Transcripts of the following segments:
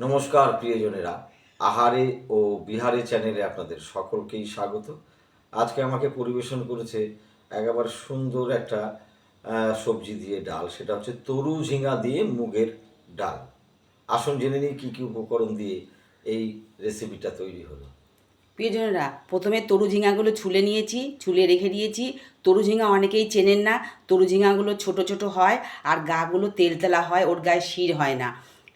নমস্কার প্রিয়জনেরা, আহারে ও বিহারে চ্যানেলে আপনাদের সকলকেই স্বাগত। আজকে আমাকে পরিবেশন করেছে একেবারে সুন্দর একটা সবজি দিয়ে ডাল, সেটা হচ্ছে তরু ঝিঙা দিয়ে মুগের ডাল। আসুন জেনে নিই কী কী উপকরণ দিয়ে এই রেসিপিটা তৈরি হলো। প্রিয়জনেরা, প্রথমে তরু ঝিঙাগুলো ছুলে নিয়েছি, ছুলে রেখে দিয়েছি। তরু ঝিঙা অনেকেই চেনেন না। তরু ঝিঙাগুলো ছোট ছোট হয় আর গাগুলো তেলতেলা হয়, ওর গায়ে শির হয় না।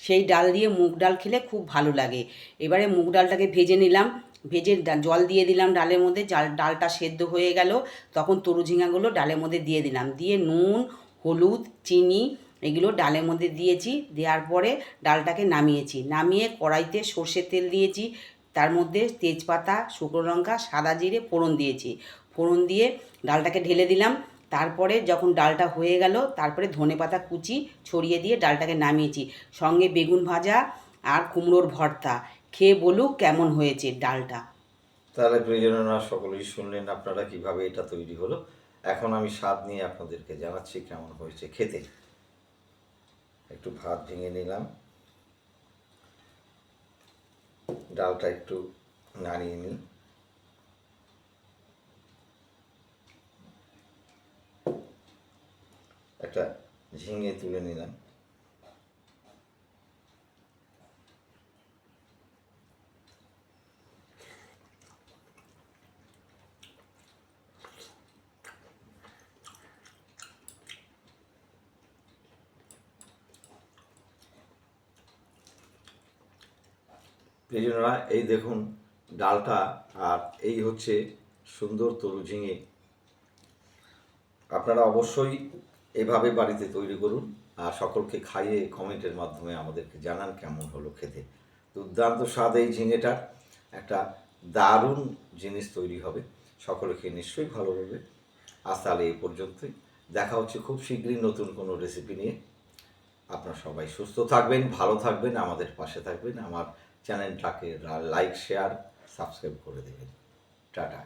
সেই ডাল দিয়ে মুগ ডাল খেলে খুব ভালো লাগে। এবারে মুগ ডালটাকে ভেজে নিলাম, ভেজে জল দিয়ে দিলাম ডালের মধ্যে। ডালটা সেদ্ধ হয়ে গেল, তখন তরু ঝিঙাগুলো ডালের মধ্যে দিয়ে দিলাম, দিয়ে নুন, হলুদ, চিনি এগুলো ডালের মধ্যে দিয়েছি। দেওয়ার পরে ডালটাকে নামিয়েছি, নামিয়ে কড়াইতে সর্ষের তেল দিয়েছি, তার মধ্যে তেজপাতা, শুকনো লঙ্কা, সাদা জিরে ফোড়ন দিয়েছি। ফোড়ন দিয়ে ডালটাকে ঢেলে দিলাম। তারপরে যখন ডালটা হয়ে গেল, তারপরে ধনেপাতা কুচি ছড়িয়ে দিয়ে ডালটাকে নামিয়েছি। সঙ্গে বেগুন ভাজা আর কুমড়োর ভর্তা। খেয়ে বলুক কেমন হয়েছে ডালটা। তাহলে প্রিয়জনেরা সকলেই শুনলেন আপনারা কিভাবে এটা তৈরি হলো। এখন আমি স্বাদ নিয়ে আপনাদেরকে জানাচ্ছি কেমন হয়েছে খেতে। একটু ভাত ভেঙে নিলাম, ডালটা একটু নাড়িয়ে নিই। একটা ঝিঙে তুলে নিলাম। প্রিয়জনেরা, এই দেখুন ডালটা, আর এই হচ্ছে সুন্দর তরু ঝিঙে। আপনারা অবশ্যই এভাবে বাড়িতে তৈরি করুন আর সকলকে খাইয়ে কমেন্টের মাধ্যমে আমাদেরকে জানান কেমন হলো খেতে। দুর্দান্ত স্বাদ এই ঝিঙেটার, একটা দারুণ জিনিস তৈরি হবে। সকলে খেয়ে নিশ্চয়ই ভালো হবে। আজ তাহলে এই পর্যন্তই, দেখা হচ্ছে খুব শীঘ্রই নতুন কোনো রেসিপি নিয়ে। আপনারা সবাই সুস্থ থাকবেন, ভালো থাকবেন, আমাদের পাশে থাকবেন। আমার চ্যানেলটাকে লাইক, শেয়ার, সাবস্ক্রাইব করে দেবেন। টাটা।